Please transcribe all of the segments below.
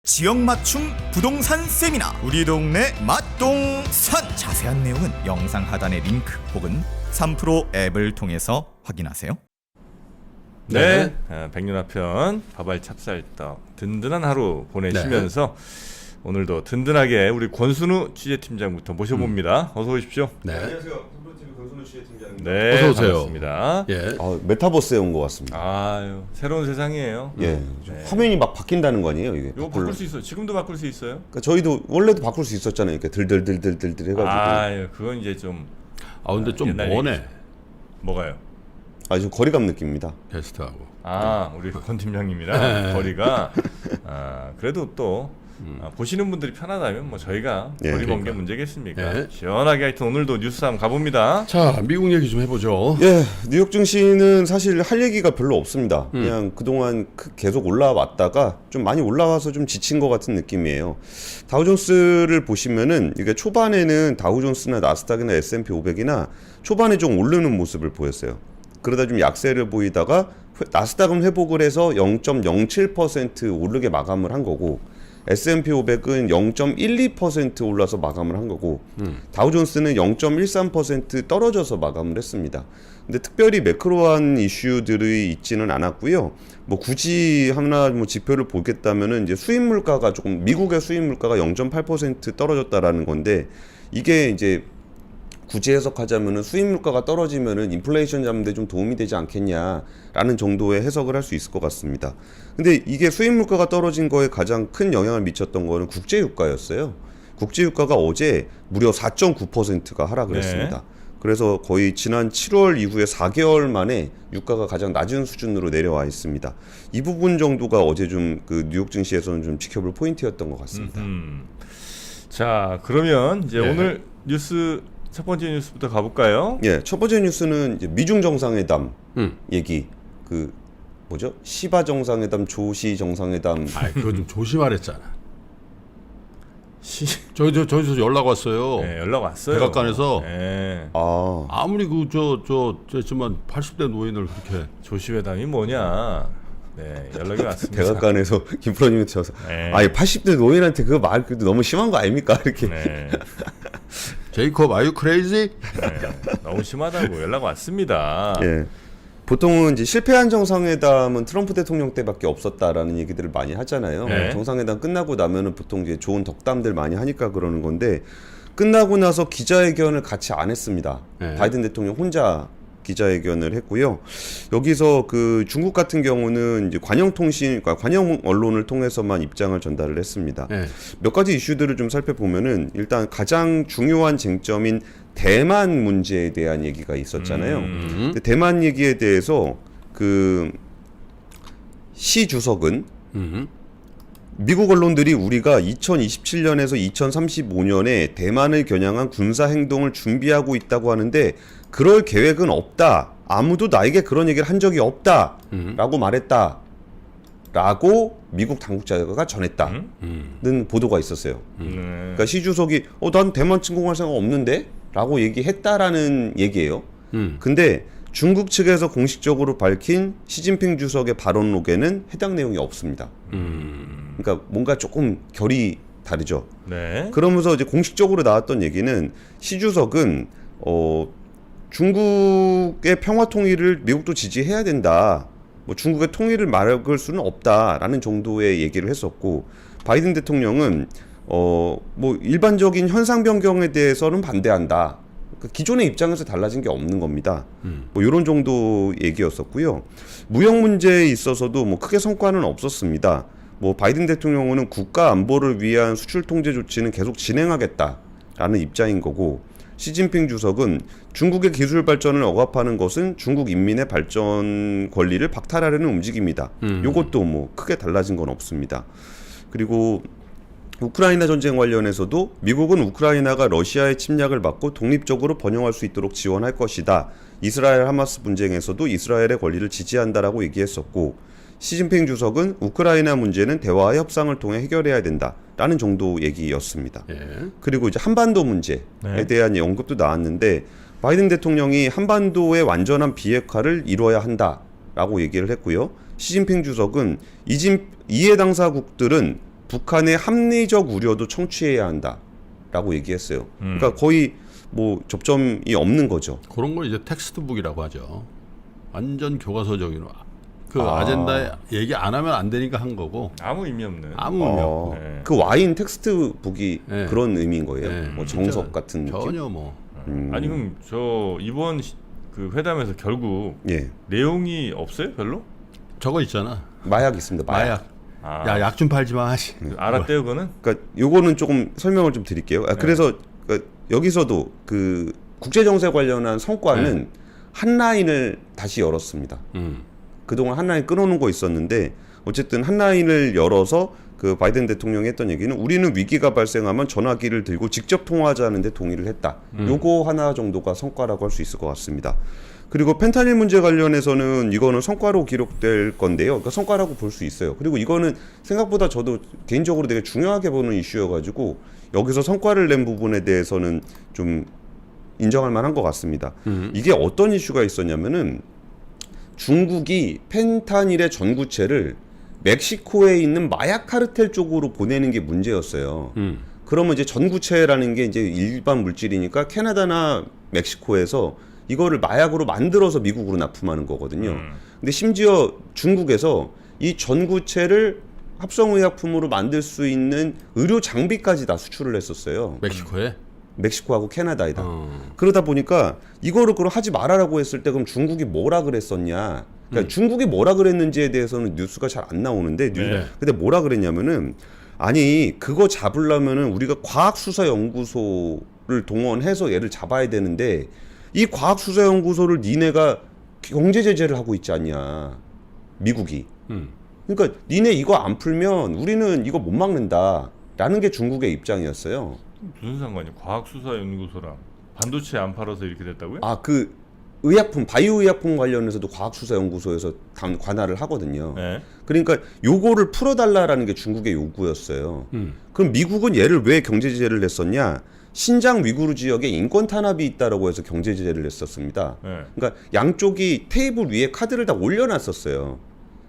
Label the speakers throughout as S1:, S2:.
S1: 지역 맞춤 부동산 세미나 우리 동네 맛동산 자세한 내용은 영상 하단의 링크 혹은 3프로 앱을 통해서 확인하세요.
S2: 네, 백년화편 밥알 찹쌀떡 든든한 하루 보내시면서 오늘도 든든하게 우리 권순우 취재팀장부터 모셔봅니다. 어서 오십시오.
S3: 네.
S2: 안녕하세요. TV 권순우 취재팀장입니다.
S3: 네, 어서 오세요.
S2: 반갑습니다.
S3: 예.
S4: 메타버스에 온 것 같습니다.
S2: 아유, 새로운 세상이에요.
S4: 예. 화면이 막 바뀐다는 거 아니에요, 이게?
S2: 이거 바꿀 수 있어요. 지금도 바꿀 수 있어요?
S4: 그러니까 저희도 원래도 바꿀 수 있었잖아요. 이렇게 들들들들들 해가지고.
S2: 아유, 그건 이제 좀
S3: 근데 좀
S2: 옛날
S3: 머네.
S2: 뭐가요?
S4: 좀 거리감 느낍니다.
S3: 게스트하고.
S2: 우리 권 팀장님이랑 거리가 그래도 또 보시는 분들이 편하다면 뭐 저희가
S4: 예,
S2: 거리 먼 게
S3: 그러니까.
S2: 문제겠습니까?
S3: 예.
S2: 시원하게 하여튼 오늘도 뉴스 한번 가봅니다.
S3: 자, 미국 얘기 좀 해보죠.
S4: 예, 뉴욕 증시는 사실 할 얘기가 별로 없습니다. 그냥 그동안 계속 올라왔다가 좀 많이 올라와서 좀 지친 것 같은 느낌이에요. 다우존스를 보시면은 이게 초반에는 다우존스나 나스닥이나 S&P 500이나 초반에 좀 오르는 모습을 보였어요. 그러다 좀 약세를 보이다가 나스닥은 회복을 해서 0.07% 오르게 마감을 한 거고 S&P 500은 0.12% 올라서 마감을 한 거고 다우존스는 0.13% 떨어져서 마감을 했습니다. 근데 특별히 매크로한 이슈들이 있지는 않았고요. 뭐 굳이 하나 뭐 지표를 보겠다면은 이제 수입 물가가 조금 미국의 수입 물가가 0.8% 떨어졌다라는 건데 이게 이제 굳이 해석하자면은 수입 물가가 떨어지면은 인플레이션 잡는 데 좀 도움이 되지 않겠냐라는 정도의 해석을 할 수 있을 것 같습니다. 근데 이게 수입 물가가 떨어진 거에 가장 큰 영향을 미쳤던 거는 국제 유가였어요. 국제 유가가 어제 무려 4.9%가 하락을 했습니다. 그래서 거의 지난 7월 이후에 4개월 만에 유가가 가장 낮은 수준으로 내려와 있습니다. 이 부분 정도가 어제 좀 그 뉴욕 증시에서는 좀 지켜볼 포인트였던 것 같습니다.
S2: 자, 그러면 이제
S3: 네.
S2: 오늘 뉴스 첫 번째 뉴스부터 가볼까요?
S4: 예, 첫 번째 뉴스는 이제 미중 정상회담 얘기. 그 뭐죠? 시바 정상회담, 조시 정상회담.
S3: 그거 좀 조심하랬잖아. 저기서 연락 왔어요.
S2: 네, 연락 왔어요.
S3: 백악관에서.
S2: 네.
S3: 아무리 저지만 80대 노인을 그렇게.
S2: 조시회담이 뭐냐? 네, 연락이 왔습니다.
S4: 백악관에서 김프로님한테 쳐서
S2: 네.
S4: 80대 노인한테 그 말 그래도 너무 심한 거 아닙니까? 이렇게.
S2: 네.
S3: 제이콥, are you crazy?
S2: 너무 심하다고 연락 왔습니다.
S4: 예. 보통은 이제 실패한 정상회담은 트럼프 대통령 때밖에 없었다라는 얘기들을 많이 하잖아요.
S2: 네.
S4: 정상회담 끝나고 나면은 보통 이제 좋은 덕담들 많이 하니까 그러는 건데 끝나고 나서 기자회견을 같이 안 했습니다.
S3: 네.
S4: 바이든 대통령 혼자 기자회견을 했고요. 여기서 그 중국 같은 경우는 이제 관영 언론을 통해서만 입장을 전달을 했습니다.
S3: 네.
S4: 몇 가지 이슈들을 좀 살펴보면은 일단 가장 중요한 쟁점인 대만 문제에 대한 얘기가 있었잖아요. 근데 대만 얘기에 대해서 그 시 주석은 미국 언론들이 우리가 2027년에서 2035년에 대만을 겨냥한 군사 행동을 준비하고 있다고 하는데 그럴 계획은 없다. 아무도 나에게 그런 얘기를 한 적이 없다. 라고 말했다. 라고 미국 당국자가 전했다는 보도가 있었어요. 그러니까 시 주석이 난 대만 침공할 생각 없는데? 라고 얘기했다라는 얘기예요. 근데 중국 측에서 공식적으로 밝힌 시진핑 주석의 발언록에는 해당 내용이 없습니다. 그러니까 뭔가 조금 결이 다르죠.
S2: 네.
S4: 그러면서 이제 공식적으로 나왔던 얘기는 시 주석은 중국의 평화 통일을 미국도 지지해야 된다. 뭐 중국의 통일을 막을 수는 없다라는 정도의 얘기를 했었고 바이든 대통령은 뭐 일반적인 현상 변경에 대해서는 반대한다. 그 기존의 입장에서 달라진 게 없는 겁니다. 뭐 이런 정도 얘기였었고요. 무역 문제에 있어서도 뭐 크게 성과는 없었습니다. 뭐 바이든 대통령은 국가 안보를 위한 수출 통제 조치는 계속 진행하겠다라는 입장인 거고 시진핑 주석은 중국의 기술 발전을 억압하는 것은 중국 인민의 발전 권리를 박탈하려는 움직임이다. 이것도 뭐 크게 달라진 건 없습니다. 그리고 우크라이나 전쟁 관련해서도 미국은 우크라이나가 러시아의 침략을 막고 독립적으로 번영할 수 있도록 지원할 것이다. 이스라엘 하마스 분쟁에서도 이스라엘의 권리를 지지한다라고 얘기했었고 시진핑 주석은 우크라이나 문제는 대화와 협상을 통해 해결해야 된다라는 정도 얘기였습니다. 그리고 이제 한반도 문제에 대한 언급도 나왔는데 바이든 대통령이 한반도의 완전한 비핵화를 이뤄야 한다라고 얘기를 했고요. 시진핑 주석은 이해 당사국들은 북한의 합리적 우려도 청취해야 한다라고 얘기했어요. 그러니까 거의 뭐 접점이 없는 거죠.
S3: 그런 걸 이제 텍스트북이라고 하죠. 완전 교과서적인 그 아젠다에 얘기 안 하면 안 되니까 한 거고
S2: 아무 의미 없는.
S3: 아무 의미 없고.
S2: 네.
S4: 그 와인 텍스트북이
S3: 네.
S4: 그런 의미인 거예요.
S3: 네,
S4: 뭐
S3: 진짜
S4: 정석 같은 느낌.
S3: 전혀 뭐
S2: 아니 그럼 저 이번 그 회담에서 결국
S4: 예,
S2: 내용이 없어요, 별로?
S3: 저거 있잖아.
S4: 마약 있습니다. 마약.
S3: 마약. 야, 약 좀 팔지 마.
S2: 알았대요, 그거는?
S4: 그러니까 요거는 조금 설명을 좀 드릴게요. 그래서 그러니까 여기서도 그 국제 정세 관련한 성과는 한 라인을 다시 열었습니다. 그동안 한 라인 끊어놓은 거 있었는데 어쨌든 한 라인을 열어서 그 바이든 대통령이 했던 얘기는 우리는 위기가 발생하면 전화기를 들고 직접 통화하자는데 동의를 했다. 요거 하나 정도가 성과라고 할 수 있을 것 같습니다. 그리고 펜타닐 문제 관련해서는 이거는 성과로 기록될 건데요. 그러니까 성과라고 볼 수 있어요. 그리고 이거는 생각보다 저도 개인적으로 되게 중요하게 보는 이슈여가지고 여기서 성과를 낸 부분에 대해서는 좀 인정할 만한 것 같습니다. 이게 어떤 이슈가 있었냐면은 중국이 펜타닐의 전구체를 멕시코에 있는 마약 카르텔 쪽으로 보내는 게 문제였어요. 그러면 이제 전구체라는 게 이제 일반 물질이니까 캐나다나 멕시코에서 이거를 마약으로 만들어서 미국으로 납품하는 거거든요. 근데 심지어 중국에서 이 전구체를 합성의약품으로 만들 수 있는 의료 장비까지 다 수출을 했었어요.
S3: 멕시코에.
S4: 멕시코하고 캐나다에다. 그러다 보니까 이거를 그럼 하지 말아라고 했을 때 그럼 중국이 뭐라 그랬었냐? 그러니까 중국이 뭐라 그랬는지에 대해서는 뉴스가 잘 안 나오는데 근데 뭐라 그랬냐면은 아니 그거 잡으려면은 우리가 과학수사연구소를 동원해서 얘를 잡아야 되는데 이 과학수사연구소를 니네가 경제 제재를 하고 있지 않냐? 미국이. 그러니까 니네 이거 안 풀면 우리는 이거 못 막는다라는 게 중국의 입장이었어요.
S2: 무슨 상관이야? 과학수사연구소랑 반도체 안 팔아서 이렇게 됐다고요?
S4: 아, 그 의약품, 바이오 의약품 관련해서도 과학수사연구소에서 관할을 하거든요.
S2: 네.
S4: 그러니까 요거를 풀어달라라는 게 중국의 요구였어요. 그럼 미국은 얘를 왜 경제 제재를 냈었냐? 신장 위구르 지역에 인권 탄압이 있다라고 해서 경제 제재를 냈었습니다.
S2: 네.
S4: 그러니까 양쪽이 테이블 위에 카드를 다 올려놨었어요.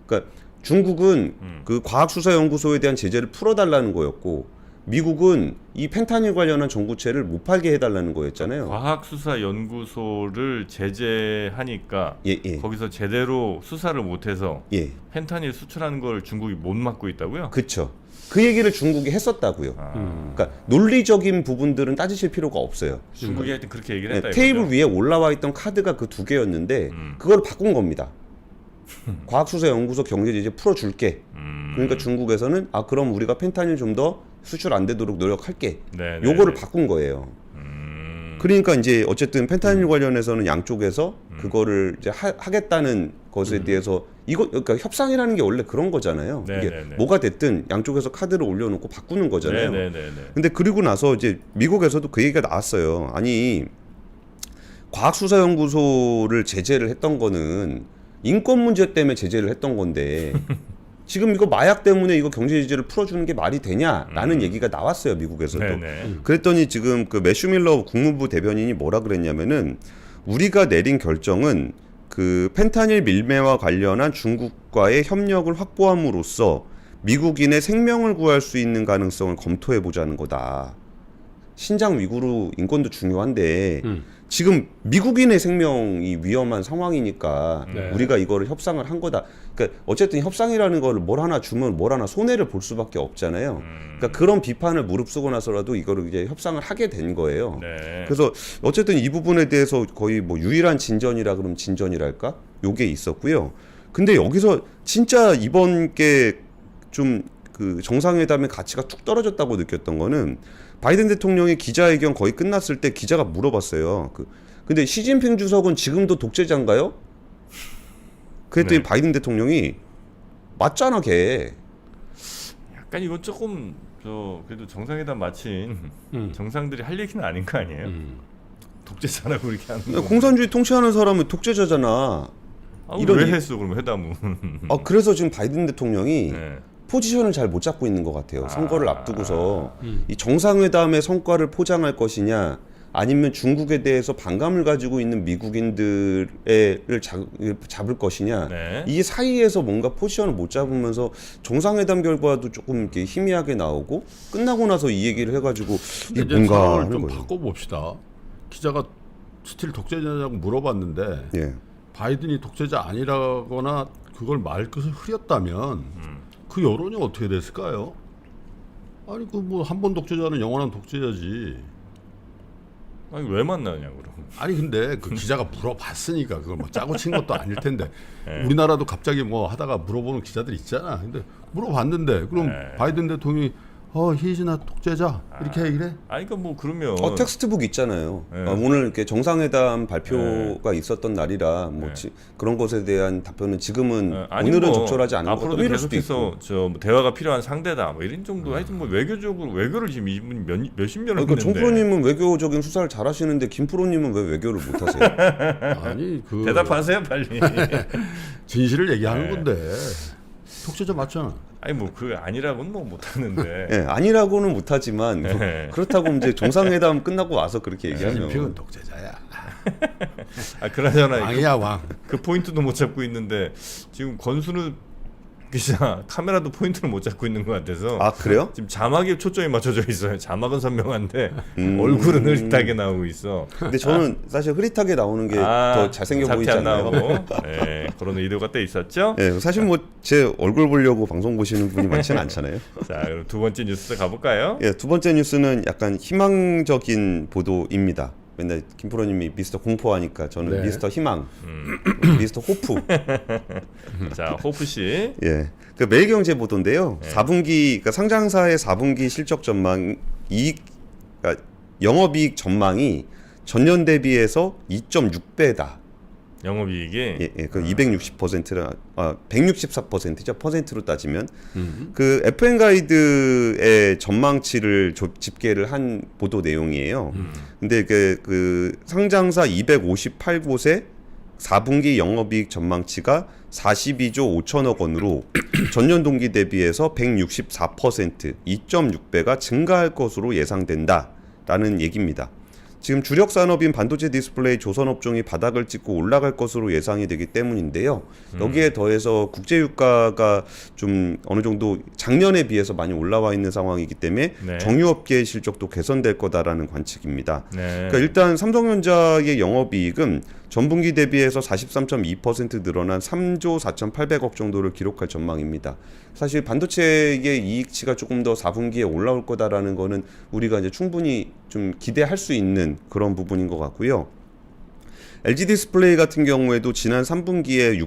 S4: 그러니까 중국은 그 과학수사연구소에 대한 제재를 풀어달라는 거였고 미국은 이 펜타닐 관련한 전구체를 못 팔게 해달라는 거였잖아요.
S2: 과학수사연구소를 제재하니까
S4: 예.
S2: 거기서 제대로 수사를 못해서
S4: 예,
S2: 펜타닐 수출하는 걸 중국이 못 막고 있다고요?
S4: 그렇죠. 그 얘기를 중국이 했었다고요. 그러니까 논리적인 부분들은 따지실 필요가 없어요.
S2: 중국이 하여튼 그렇게 얘기를
S4: 네,
S2: 했다
S4: 테이블
S2: 이거죠?
S4: 위에 올라와 있던 카드가 그 두 개였는데 그걸 바꾼 겁니다. 과학수사연구소 경제제재 풀어줄게. 그러니까 중국에서는 아 그럼 우리가 펜타닐 좀 더 수출 안 되도록 노력할게.
S2: 네,
S4: 요거를
S2: 네.
S4: 바꾼 거예요. 그러니까 이제 어쨌든 펜타닐 관련해서는 양쪽에서 그거를 이제 하겠다는 것에 대해서 이거 그러니까 협상이라는 게 원래 그런 거잖아요.
S2: 네,
S4: 이게
S2: 네, 네.
S4: 뭐가 됐든 양쪽에서 카드를 올려놓고 바꾸는 거잖아요.
S2: 네네네.
S4: 근데 그리고 나서 이제 미국에서도 그 얘기가 나왔어요. 아니 과학수사연구소를 제재를 했던 거는 인권 문제 때문에 제재를 했던 건데 지금 이거 마약 때문에 이거 경제 제재를 풀어주는 게 말이 되냐라는 얘기가 나왔어요. 미국에서도.
S2: 네네.
S4: 그랬더니 지금 그 매슈 밀러 국무부 대변인이 뭐라 그랬냐면은 우리가 내린 결정은 그 펜타닐 밀매와 관련한 중국과의 협력을 확보함으로써 미국인의 생명을 구할 수 있는 가능성을 검토해 보자는 거다. 신장 위구르 인권도 중요한데 지금 미국인의 생명이 위험한 상황이니까
S2: 네.
S4: 우리가 이거를 협상을 한 거다. 그러니까 어쨌든 협상이라는 거를 뭘 하나 주면 뭘 하나 손해를 볼 수밖에 없잖아요. 그러니까 그런 비판을 무릅쓰고 나서라도 이거를 이제 협상을 하게 된 거예요.
S2: 네.
S4: 그래서 어쨌든 이 부분에 대해서 거의 뭐 유일한 진전이라 그러면 진전이랄까? 요게 있었고요. 근데 여기서 진짜 이번 게 좀 그 정상회담의 가치가 툭 떨어졌다고 느꼈던 거는 바이든 대통령이 기자회견 거의 끝났을 때 기자가 물어봤어요. 근데 시진핑 주석은 지금도 독재자인가요? 그랬더니
S2: 네.
S4: 바이든 대통령이 맞잖아 걔.
S2: 약간 이건 조금 그래도 정상회담 마친 정상들이 할 얘기는 아닌 거 아니에요? 독재자라고 이렇게 하는 거.
S4: 공산주의 통치하는 사람은 독재자잖아.
S2: 왜 했어 그럼 회담은?
S4: 그래서 지금 바이든 대통령이
S2: 네.
S4: 포지션을 잘 못 잡고 있는 것 같아요. 선거를 앞두고서 이 정상회담의 성과를 포장할 것이냐 아니면 중국에 대해서 반감을 가지고 있는 미국인들을 잡을 것이냐.
S2: 네.
S4: 이 사이에서 뭔가 포지션을 못 잡으면서 정상회담 결과도 조금 이렇게 희미하게 나오고 끝나고 나서 이 얘기를 해가지고 이게
S3: 이제
S4: 뭔가
S3: 상황을
S4: 하는
S3: 좀
S4: 거예요.
S3: 바꿔봅시다. 기자가 스틸 독재자냐고 물어봤는데
S4: 예.
S3: 바이든이 독재자 아니라거나 그걸 말끝을 흐렸다면 그 여론이 어떻게 됐을까요? 아니 그 뭐 한 번 독재자는 영원한 독재자지.
S2: 아니 왜 만나냐 그럼.
S3: 아니 근데 그 기자가 물어봤으니까 그걸 뭐 짜고 친 것도 아닐 텐데
S2: 네.
S3: 우리나라도 갑자기 뭐 하다가 물어보는 기자들 있잖아. 근데 물어봤는데 그럼
S2: 네.
S3: 바이든 대통령이 희진아 독재자 이렇게 얘기를 해?
S2: 아니 그러니까 뭐 그러면
S4: 텍스트북 있잖아요.
S2: 네.
S4: 오늘 이렇게 정상회담 발표가 있었던 날이라 뭐
S2: 네.
S4: 그런 것에 대한 답변은 지금은
S2: 아니
S4: 오늘은
S2: 뭐
S4: 적절하지 않은 것
S2: 앞으로도
S4: 같다. 이럴 수도
S2: 계속해서
S4: 있고.
S2: 저 뭐 대화가 필요한 상대다 뭐 이런 정도 하여튼 뭐 외교적으로 외교를 지금 이분 몇십 년을
S4: 그러니까 정
S2: 했는데
S4: 프로님은 외교적인 수사를 잘하시는데 김 프로님은 왜 외교를 못하세요?
S3: 아니 그
S2: 대답하세요 빨리.
S3: 진실을 얘기하는
S2: 네.
S3: 건데 독재자 맞잖아.
S2: 아니 뭐 그 아니라고는 뭐 못하는데.
S4: 예, 아니라고는 못하지만
S2: 네.
S4: 그렇다고 이제 정상회담 끝나고 와서 그렇게 얘기하면
S3: 시진핑은 독재자야.
S2: 아 그러잖아요.
S3: 왕이야 왕.
S2: 그 포인트도 못 잡고 있는데 지금 권순우 기자 카메라도 포인트를 못 잡고 있는 것 같아서
S4: 아 그래요?
S2: 지금 자막에 초점이 맞춰져 있어요. 자막은 선명한데 얼굴은 흐릿하게 나오고 있어.
S4: 근데 저는 사실 흐릿하게 나오는 게 더 잘생겨 보이지
S2: 잡티 안
S4: 않나요?
S2: 나오고. 네, 그런 의도가 또 있었죠.
S4: 예, 사실 뭐 제 얼굴 보려고 방송 보시는 분이 많지는 않잖아요.
S2: 자, 그럼 두 번째 뉴스 가볼까요?
S4: 예, 두 번째 뉴스는 약간 희망적인 보도입니다. 맨날 김 프로님이 미스터 공포하니까 저는
S3: 네.
S4: 미스터 희망, 미스터 호프.
S2: 자, 호프 씨.
S4: 예, 그 매일경제 보도인데요.
S2: 네.
S4: 4분기 그러니까 상장사의 4분기 실적 전망 그러니까 영업이익 전망이 전년 대비해서 2.6배다.
S2: 영업이익이
S4: 예, 그 260%라 164%죠. 퍼센트로 따지면 그 FN 가이드의 전망치를 집계를 한 보도 내용이에요. 근데 그 상장사 258곳의 4분기 영업이익 전망치가 42조 5천억 원으로 전년 동기 대비해서 164% 2.6배가 증가할 것으로 예상된다라는 얘기입니다. 지금 주력 산업인 반도체 디스플레이 조선 업종이 바닥을 찍고 올라갈 것으로 예상이 되기 때문인데요. 여기에 더해서 국제 유가가 좀 어느 정도 작년에 비해서 많이 올라와 있는 상황이기 때문에
S2: 네.
S4: 정유업계의 실적도 개선될 거다라는 관측입니다.
S2: 네.
S4: 그러니까 일단 삼성전자의 영업이익은 전분기 대비해서 43.2% 늘어난 3조 4,800억 정도를 기록할 전망입니다. 사실 반도체의 이익치가 조금 더 4분기에 올라올 거다라는 거는 우리가 이제 충분히 좀 기대할 수 있는 그런 부분인 것 같고요. LG 디스플레이 같은 경우에도 지난 3분기에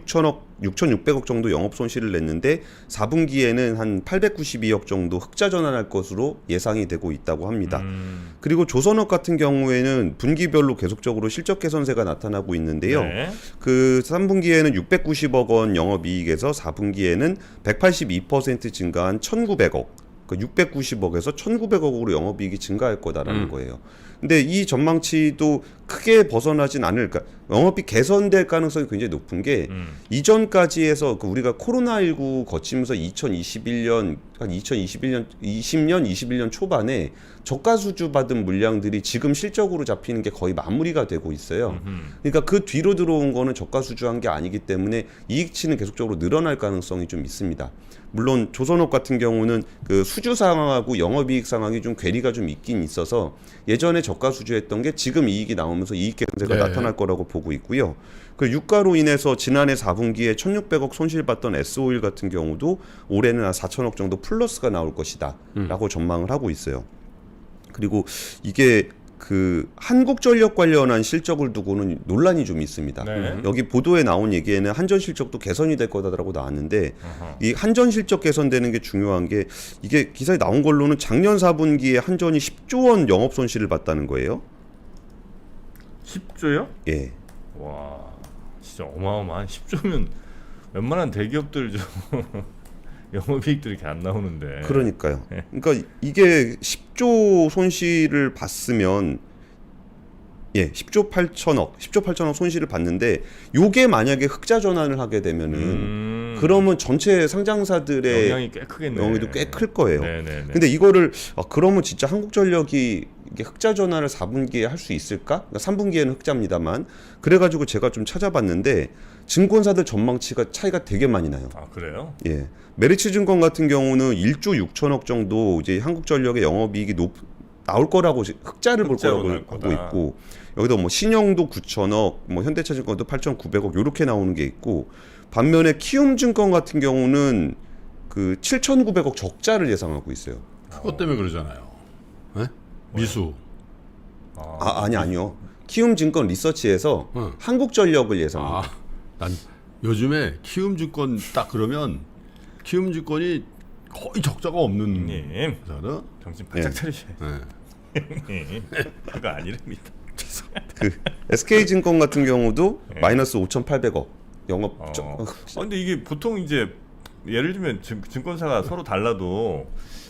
S4: 6,600억 정도 영업 손실을 냈는데 4분기에는 한 892억 정도 흑자 전환할 것으로 예상이 되고 있다고 합니다. 그리고 조선업 같은 경우에는 분기별로 계속적으로 실적 개선세가 나타나고 있는데요.
S2: 네.
S4: 그 3분기에는 690억 원 영업이익에서 4분기에는 182% 증가한 1,900억. 그 690억에서 1,900억으로 영업이익이 증가할 거다라는 거예요. 근데 이 전망치도 크게 벗어나진 않을, 그러니까 영업이 개선될 가능성이 굉장히 높은 게 이전까지 해서 그 우리가 코로나19 거치면서 2021년 21년 초반에 저가 수주 받은 물량들이 지금 실적으로 잡히는 게 거의 마무리가 되고 있어요. 그러니까 그 뒤로 들어온 거는 저가 수주한 게 아니기 때문에 이익치는 계속적으로 늘어날 가능성이 좀 있습니다. 물론 조선업 같은 경우는 그 수주 상황하고 영업이익 상황이 좀 괴리가 좀 있긴 있어서 예전에 저가 수주했던 게 지금 이익이 나오면서 이익 개선세가
S3: 네.
S4: 나타날 거라고 보고 있고요. 그 유가로 인해서 지난해 4분기에 1,600억 손실봤던 S-오일 같은 경우도 올해는 한 4천억 정도 플러스가 나올 것이다 라고 전망을 하고 있어요. 그리고 이게 그 한국전력 관련한 실적을 두고는 논란이 좀 있습니다.
S2: 네.
S4: 여기 보도에 나온 얘기에는 한전 실적도 개선이 될 거다라고 나왔는데 이 한전 실적 개선되는 게 중요한 게 이게 기사에 나온 걸로는 작년 4분기에 한전이 10조 원 영업 손실을 봤다는 거예요.
S2: 10조요?
S4: 예.
S2: 와, 진짜 어마어마한 10조면 웬만한 대기업들 좀 영업이익들이 이렇게 안 나오는데.
S4: 그러니까요. 그러니까 이게 10조 손실을 봤으면 10조 8천억 손실을 봤는데 요게 만약에 흑자 전환을 하게 되면은 그러면 전체 상장사들의
S2: 영향이 꽤 크겠네.
S4: 영향도 꽤 클 거예요.
S2: 네네네.
S4: 근데 이거를 그러면 진짜 한국전력이 이게 흑자 전환을 4분기에 할 수 있을까? 그러니까 3분기에는 흑자입니다만 그래가지고 제가 좀 찾아봤는데 증권사들 전망치가 차이가 되게 많이 나요.
S2: 아 그래요?
S4: 예, 메리츠증권 같은 경우는 1조 6천억 정도 이제 한국전력의 영업이익이 나올 거라고 흑자를 볼
S2: 흑자로
S4: 거라고
S2: 나올
S4: 하고
S2: 거다.
S4: 있고 여기다 뭐 신영도 9천억, 뭐 현대차증권도 8,900억 이렇게 나오는 게 있고 반면에 키움증권 같은 경우는 그 7,900억 적자를 예상하고 있어요.
S3: 그것 때문에 그러잖아요. 예? 미수.
S4: 아니요. 키움증권 리서치에서
S3: 응.
S4: 한국전력을 예상합니다.
S3: 난 요즘에 키움증권 딱 그러면 키움증권이 거의 적자가 없는
S2: 형님
S3: 회사는.
S2: 정신 바짝
S4: 예.
S2: 차리셔야 돼요.
S3: 예.
S2: 형님. 그거 아니랍니다.
S4: 그 SK증권 같은 경우도
S2: 네.
S4: 마이너스 5,800억 영업
S2: 근데 이게 보통 이제 예를 들면 증권사가 서로 달라도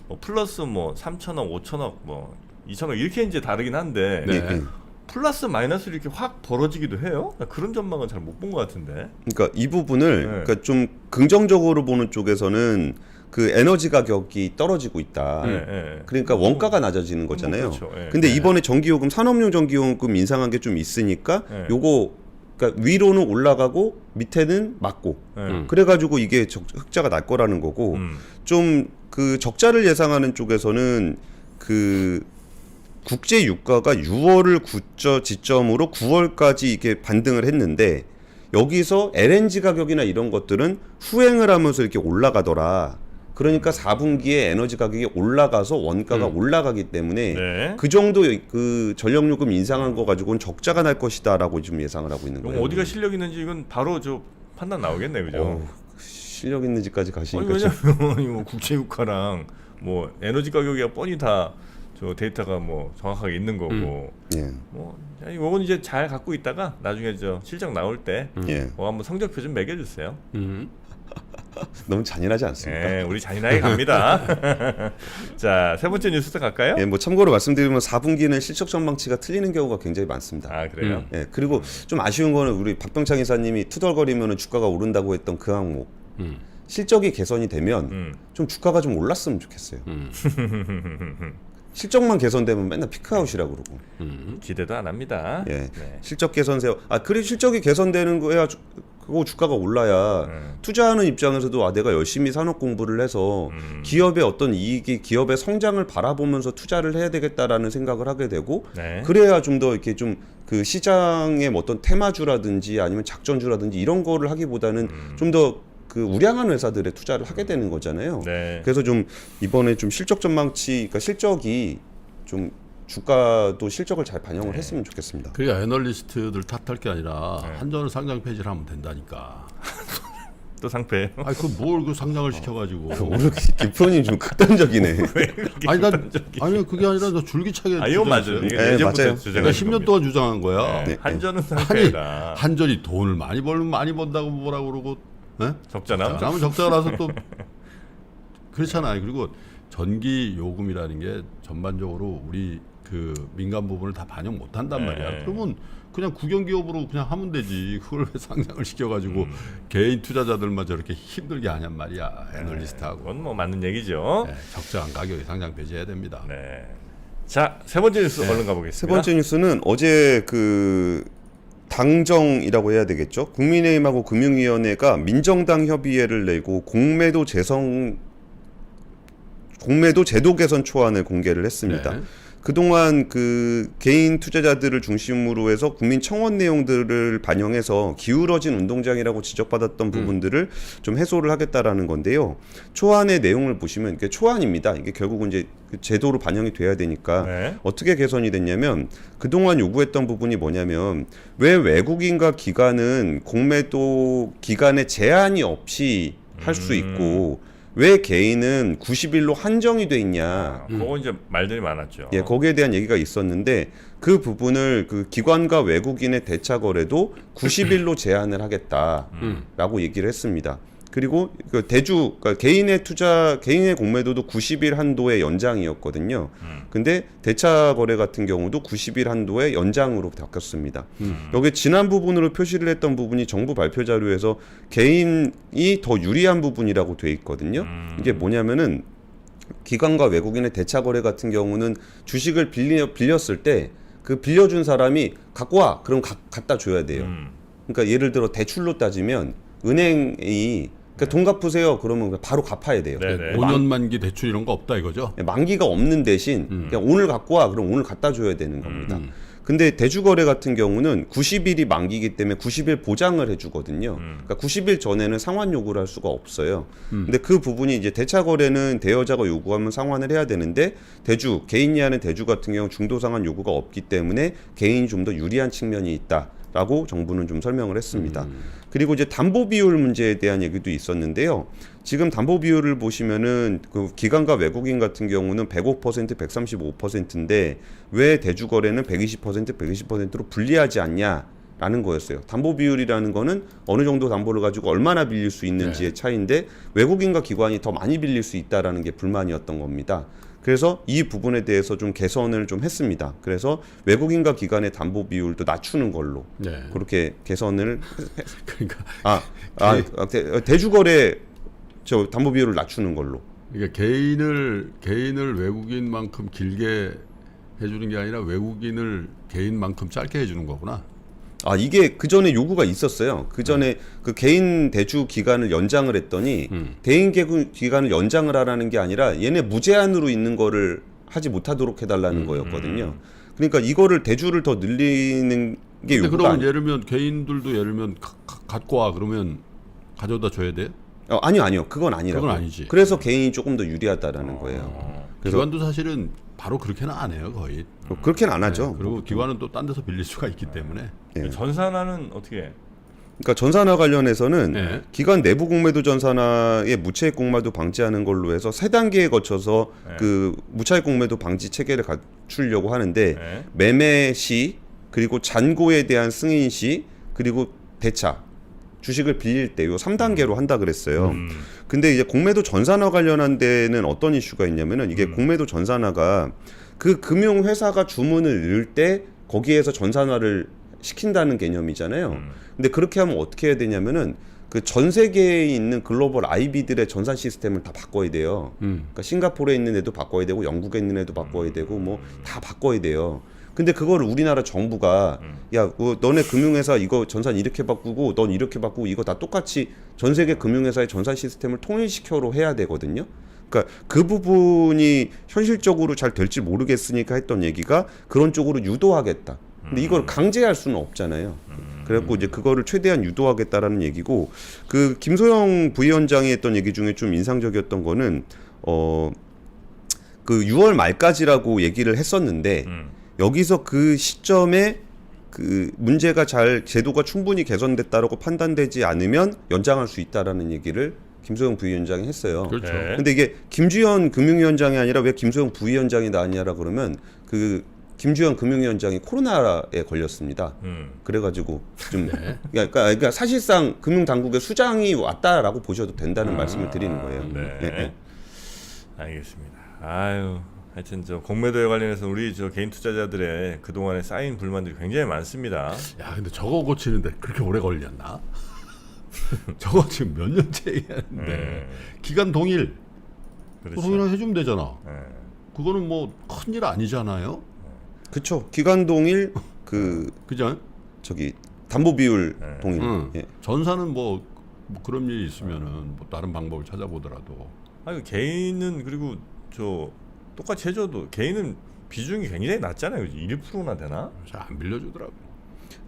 S2: 뭐 플러스 뭐 3천억, 5천억, 뭐 2천억 이렇게 이제 다르긴 한데
S3: 네.
S4: 예.
S2: 플러스 마이너스 이렇게 확 벌어지기도 해요? 나 그런 전망은 잘 못 본 것 같은데.
S4: 그러니까 이 부분을
S2: 네.
S4: 그러니까 좀 긍정적으로 보는 쪽에서는 그 에너지 가격이 떨어지고 있다.
S2: 네, 네.
S4: 그러니까 원가가 낮아지는 거잖아요.
S2: 그렇죠. 예.
S4: 근데
S2: 예.
S4: 이번에 전기요금, 산업용 전기요금 인상한 게 좀 있으니까
S2: 예.
S4: 요거 그러니까 위로는 올라가고 밑에는 맞고
S2: 예.
S4: 그래가지고 이게 흑자가 날 거라는 거고 좀 그 적자를 예상하는 쪽에서는 그 국제 유가가 6월을 지점으로 9월까지 이게 반등을 했는데 여기서 LNG 가격이나 이런 것들은 후행을 하면서 이렇게 올라가더라. 그러니까 4분기에 에너지 가격이 올라가서 원가가 올라가기 때문에
S2: 네.
S4: 그 정도 그 전력요금 인상한 거 가지고는 적자가 날 것이다라고 지금 예상을 하고 있는
S2: 그럼
S4: 거예요.
S2: 어디가 실력 있는지 이건 바로 저 판단 나오겠네, 그죠?
S4: 실력 있는지까지
S2: 아니
S4: 가시니까 좀
S2: 왜냐면 뭐 국제유가랑 뭐 에너지 가격이 뻔히 다 저 데이터가 뭐 정확하게 있는 거고
S4: 예.
S2: 뭐 아니 이건 이제 잘 갖고 있다가 나중에 저 실적 나올 때
S4: 예.
S2: 한번 성적표 좀 매겨주세요.
S4: 너무 잔인하지 않습니까?
S2: 네, 우리 잔인하게 갑니다. 자, 세 번째 뉴스 갈까요?
S4: 예, 뭐 참고로 말씀드리면 4분기는 실적 전망치가 틀리는 경우가 굉장히 많습니다.
S2: 아 그래요?
S4: 예, 그리고 좀 아쉬운 거는 우리 박병창 이사님이 투덜거리면 주가가 오른다고 했던 그 항목 실적이 개선이 되면 좀 주가가 좀 올랐으면 좋겠어요. 실적만 개선되면 맨날 피크아웃이라고 그러고.
S2: 기대도 안 합니다.
S4: 예,
S2: 네.
S4: 실적 개선세요. 그래 실적이 개선되는 거야. 그거 주가가 올라야 투자하는 입장에서도 내가 열심히 산업 공부를 해서 기업의 어떤 이익이 기업의 성장을 바라보면서 투자를 해야 되겠다라는 생각을 하게 되고
S2: 네.
S4: 그래야 좀 더 이렇게 좀 그 시장의 어떤 테마주라든지 아니면 작전주라든지 이런 거를 하기보다는 좀 더 그 우량한 회사들에 투자를 하게 되는 거잖아요.
S2: 네.
S4: 그래서 좀 이번에 좀 실적 전망치, 그러니까 실적이 좀 주가도 실적을 잘 반영을 했으면 좋겠습니다.
S3: 그러니까 애널리스트들 탓할 게 아니라 한전을 상장 폐지를 하면 된다니까.
S2: 또 상패예요?
S3: 아니 그뭘 그 상장을 시켜가지고.
S4: 오늘 김프로님 좀 극단적이네.
S3: 아니 아니 그게 아니라 너 줄기차게.
S2: 아 이건 맞아요.
S3: 주장했어요.
S2: 이게
S4: 네,
S2: 예전부터
S4: 맞아요.
S3: 그러니까
S2: 주장하는
S3: 10년 동안 주장한 거야.
S2: 네.
S4: 네.
S2: 한전은
S3: 아니
S2: 상패다.
S3: 한전이 돈을 많이 벌면 많이 번다고 뭐라 그러고, 네?
S2: 적자나?
S3: 그러면 적자가 나서 또 그렇잖아요. 그리고 전기 요금이라는 게 전반적으로 우리 그 민간 부분을 다 반영 못 한단 말이야.
S2: 네.
S3: 그러면 그냥 국영 기업으로 그냥 하면 되지. 그걸 왜 상장을 시켜가지고 개인 투자자들만 저렇게 힘들게 하냔 말이야. 애널리스트하고.
S2: 그건 뭐 맞는 얘기죠.
S3: 네, 적정한 가격에 상장 폐지해야 됩니다.
S2: 네. 자, 세 번째 뉴스 얼른 가보겠습니다.
S4: 세 번째 뉴스는 어제 그 당정이라고 해야 되겠죠. 국민의힘하고 금융위원회가 민정당 협의회를 내고 공매도 제도 개선 초안을 공개를 했습니다.
S3: 네.
S4: 그동안 그 개인 투자자들을 중심으로 해서 국민 청원 내용들을 반영해서 기울어진 운동장이라고 지적받았던 부분들을 좀 해소를 하겠다라는 건데요. 초안의 내용을 보시면 이게 초안입니다. 이게 결국은 이제 제도로 반영이 돼야 되니까
S2: 네.
S4: 어떻게 개선이 됐냐면 그동안 요구했던 부분이 뭐냐면 왜 외국인과 기관은 공매도 기간에 제한이 없이 할 수 있고 왜 개인은 90일로 한정이 돼 있냐.
S2: 그거 이제 말들이 많았죠.
S4: 예, 거기에 대한 얘기가 있었는데 그 부분을 그 기관과 외국인의 대차 거래도 90일로 제한을 하겠다라고 얘기를 했습니다. 그리고 그 대주 그러니까 개인의 공매도도 90일 한도의 연장이었거든요. 근데 대차 거래 같은 경우도 90일 한도의 연장으로 바뀌었습니다. 여기 지난 부분으로 표시를 했던 부분이 정부 발표 자료에서 개인이 더 유리한 부분이라고 돼 있거든요. 이게 뭐냐면은 기관과 외국인의 대차 거래 같은 경우는 주식을 빌렸을 때 그 빌려준 사람이 갖고 와 그럼 갖다 줘야 돼요. 그러니까 예를 들어 대출로 따지면 은행이 그러니까 돈 갚으세요 그러면 바로 갚아야 돼요.
S2: 네네.
S3: 5년 만기 대출 이런 거 없다 이거죠?
S4: 만기가 없는 대신 그냥 오늘 갖고 와 그럼 오늘 갖다 줘야 되는 겁니다. 근데 대주거래 같은 경우는 90일이 만기이기 때문에 90일 보장을 해주거든요. 그러니까 90일 전에는 상환 요구를 할 수가 없어요. 근데 그 부분이 이제 대차 거래는 대여자가 요구하면 상환을 해야 되는데 개인이 하는 대주 같은 경우 중도 상환 요구가 없기 때문에 개인이 좀 더 유리한 측면이 있다라고 정부는 좀 설명을 했습니다. 그리고 이제 담보 비율 문제에 대한 얘기도 있었는데요. 지금 담보 비율을 보시면은 그 기관과 외국인 같은 경우는 105%, 135%인데 왜 대주 거래는 120%, 120%로 불리하지 않냐라는 거였어요. 담보 비율이라는 거는 어느 정도 담보를 가지고 얼마나 빌릴 수 있는지의 차이인데 외국인과 기관이 더 많이 빌릴 수 있다라는 게 불만이었던 겁니다. 그래서 이 부분에 대해서 좀 개선을 좀 했습니다. 그래서 외국인과 기관의 담보 비율도 낮추는 걸로
S3: 네.
S4: 그렇게 개선을
S3: 그러니까
S4: 대주거래 저 담보 비율을 낮추는 걸로.
S3: 그러니까 개인을 외국인만큼 길게 해주는 게 아니라 외국인을 개인만큼 짧게 해주는 거구나.
S4: 이게 그 전에 요구가 있었어요. 그 전에 그 개인 대주 기간을 연장을 했더니 대인 기간을 연장을 하라는 게 아니라 얘네 무제한으로 있는 거를 하지 못하도록 해달라는 거였거든요. 그러니까 이거를 대주를 더 늘리는 게 요구가
S3: 그러면 예를 들면 개인들도 예를 들면 갖고 와 그러면 가져다 줘야 돼?
S4: 아니요. 그건 아니라고.
S3: 그건 아니지.
S4: 그래서 개인이 조금 더 유리하다라는 거예요. 그래서
S3: 기관도 사실은 바로 그렇게는 안 해요 거의.
S4: 그렇게는 안 하죠.
S3: 그리고 기관은 또 딴 데서 빌릴 수가 있기 때문에.
S4: 예.
S2: 전산화는 어떻게 해?
S4: 그러니까 전산화 관련해서는
S3: 네.
S4: 기관 내부 공매도 전산화의 무차익 공매도 방지하는 걸로 해서 세 단계에 거쳐서
S2: 네.
S4: 그 무차익 공매도 방지 체계를 갖추려고 하는데
S2: 네.
S4: 매매 시 그리고 잔고에 대한 승인 시 그리고 대차 주식을 빌릴 때 요 3단계로 한다 그랬어요. 근데 이제 공매도 전산화 관련한 데는 어떤 이슈가 있냐면은 이게 공매도 전산화가 그 금융 회사가 주문을 넣을 때 거기에서 전산화를 시킨다는 개념이잖아요. 근데 그렇게 하면 어떻게 해야 되냐면은 그 전 세계에 있는 글로벌 IB들의 전산 시스템을 다 바꿔야 돼요. 그러니까 싱가포르에 있는 애도 바꿔야 되고 영국에 있는 애도 바꿔야 되고 뭐 다 바꿔야 돼요. 근데 그거를 우리나라 정부가 야, 너네 금융회사 이거 전산 이렇게 바꾸고 넌 이렇게 바꾸고 이거 다 똑같이 전 세계 금융회사의 전산 시스템을 통일시켜로 해야 되거든요. 그러니까 그 부분이 현실적으로 잘 될지 모르겠으니까 했던 얘기가 그런 쪽으로 유도하겠다. 근데 이걸 강제할 수는 없잖아요. 그래갖고 이제 그거를 최대한 유도하겠다라는 얘기고 그 김소영 부위원장이 했던 얘기 중에 좀 인상적이었던 거는 그 6월 말까지라고 얘기를 했었는데 여기서 그 시점에 그 문제가 제도가 충분히 개선됐다라고 판단되지 않으면 연장할 수 있다라는 얘기를 김소영 부위원장이 했어요.
S3: 그렇죠.
S2: 네.
S4: 근데 이게 김주현 금융위원장이 아니라 왜 김소영 부위원장이 나왔냐라 그러면 그 김주현 금융위원장이 코로나에 걸렸습니다. 그래가지고 좀 그러니까 사실상 금융당국의 수장이 왔다라고 보셔도 된다는 말씀을 드리는 거예요.
S2: 네.
S4: 네.
S2: 알겠습니다. 하여튼 저 공매도에 관련해서 우리 저 개인 투자자들의 그동안에 쌓인 불만들이 굉장히 많습니다.
S3: 야 근데 저거 고치는데 그렇게 오래 걸렸나? 저거 지금 몇 년째 얘기하는데 기간 동일
S2: 그렇죠.
S3: 동일화 해주면 되잖아.
S2: 네.
S3: 그거는 뭐 큰일 아니잖아요.
S4: 그렇죠. 기간 동일
S3: 그죠?
S4: 저기 담보 비율
S2: 네.
S4: 동일.
S3: 응.
S4: 예.
S3: 전사는 뭐 그런 일이 있으면은 뭐 다른 방법을 찾아보더라도.
S2: 개인은 그리고 저 똑같이 해줘도 개인은 비중이 굉장히 낮잖아요. 1%나 되나?
S3: 잘 안 빌려주더라고.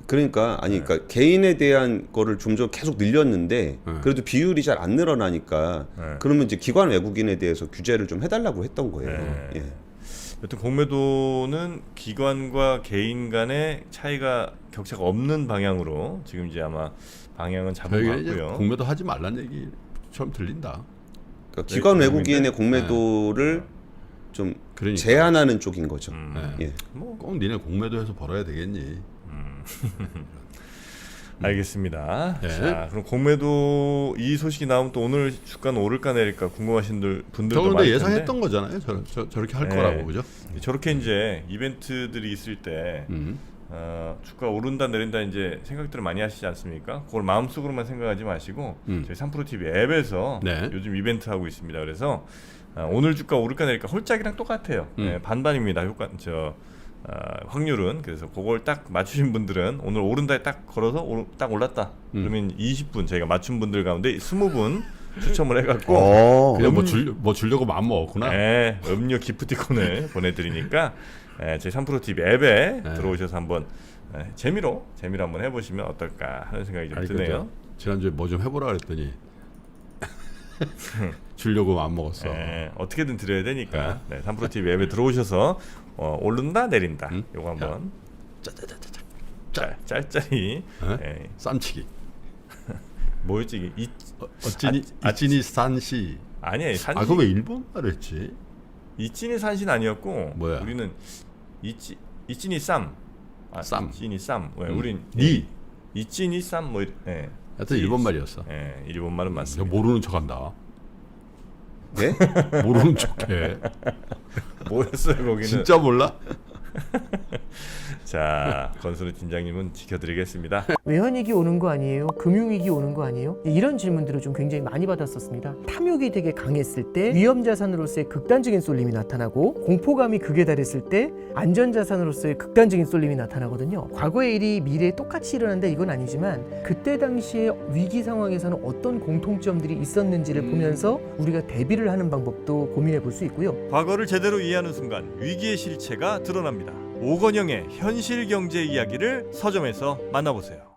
S4: 그러니까 그러니까 개인에 대한 거를 좀 계속 늘렸는데 그래도 비율이 잘 안 늘어나니까 그러면 이제 기관 외국인에 대해서 규제를 좀 해달라고 했던 거예요.
S2: 네.
S4: 예.
S2: 여튼 공매도는 기관과 개인 간의 격차가 없는 방향으로 지금 이제 아마 방향은 잡은 것
S3: 저희가 이제
S2: 같고요.
S3: 공매도 하지 말란 얘기처럼 들린다.
S4: 그러니까 기관
S2: 네,
S4: 외국인의 공매도를 좀
S3: 그러니까.
S4: 제한하는 쪽인 거죠.
S3: 네.
S4: 예.
S3: 꼭 니네 공매도해서 벌어야 되겠니?
S2: 알겠습니다.
S3: 네.
S2: 자, 그럼 공매도 이 소식이 나오면 또 오늘 주가는 오를까 내릴까 궁금하신 분들도
S3: 저건
S2: 많을 텐데.
S3: 예상했던 거잖아요. 저렇게 할
S2: 네.
S3: 거라고 그죠?
S2: 저렇게 이제 이벤트들이 있을 때 주가 오른다 내린다 이제 생각들을 많이 하시지 않습니까? 그걸 마음속으로만 생각하지 마시고 저희 3프로TV 앱에서
S3: 네.
S2: 요즘 이벤트 하고 있습니다. 그래서 오늘 주가 오를까 내릴까 홀짝이랑 똑같아요. 네, 반반입니다. 확률은. 그래서 그걸 딱 맞추신 분들은 오늘 오른다에 딱 걸어서 딱 올랐다. 그러면 20분 저희가 맞춘 분들 가운데 20분 추첨을 해갖고
S3: 그냥 뭐 주려고 마음 먹었구나.
S2: 네, 음료 기프티콘을 보내드리니까 저희 3프로TV 앱에 들어오셔서 한번 재미로 한번 해보시면 어떨까 하는 생각이 좀 드네요.
S3: 지난주에 뭐 좀 해보라 그랬더니 주려고 마음 먹었어.
S2: 어떻게든 드려야 되니까 3프로TV 앱에 들어오셔서 오른다 내린다 요거 한번 짤짤이
S3: 쌈치기.
S2: 뭐였지 이게
S3: 이찐이 산시.
S2: 아니야 산시.
S3: 그거 왜 일본 말 했지?
S2: 이찐이 산신 아니었고
S3: 뭐야?
S2: 우리는 이찐이 쌈.
S3: 쌈.
S2: 이찐이 쌈. 우린 이찐이 쌈 뭐
S3: 하여튼 일본 말이었어.
S2: 일본 말은 맞습니다.
S3: 모르는 척한다.
S4: 네?
S3: 모르는 척해.
S2: 뭐였어요 거기는?
S3: 진짜 몰라?
S2: 자, 권순우 팀장님은 지켜드리겠습니다.
S5: 외환위기 오는 거 아니에요? 금융위기 오는 거 아니에요? 이런 질문들을 좀 굉장히 많이 받았었습니다. 탐욕이 되게 강했을 때 위험자산으로서의 극단적인 쏠림이 나타나고 공포감이 극에 달했을 때 안전자산으로서의 극단적인 쏠림이 나타나거든요. 과거의 일이 미래에 똑같이 일어난다 이건 아니지만 그때 당시에 위기 상황에서는 어떤 공통점들이 있었는지를 보면서 우리가 대비를 하는 방법도 고민해 볼 수 있고요.
S1: 과거를 제대로 이해하는 순간 위기의 실체가 드러납니다. 오건영의 현실 경제 이야기를 서점에서 만나보세요.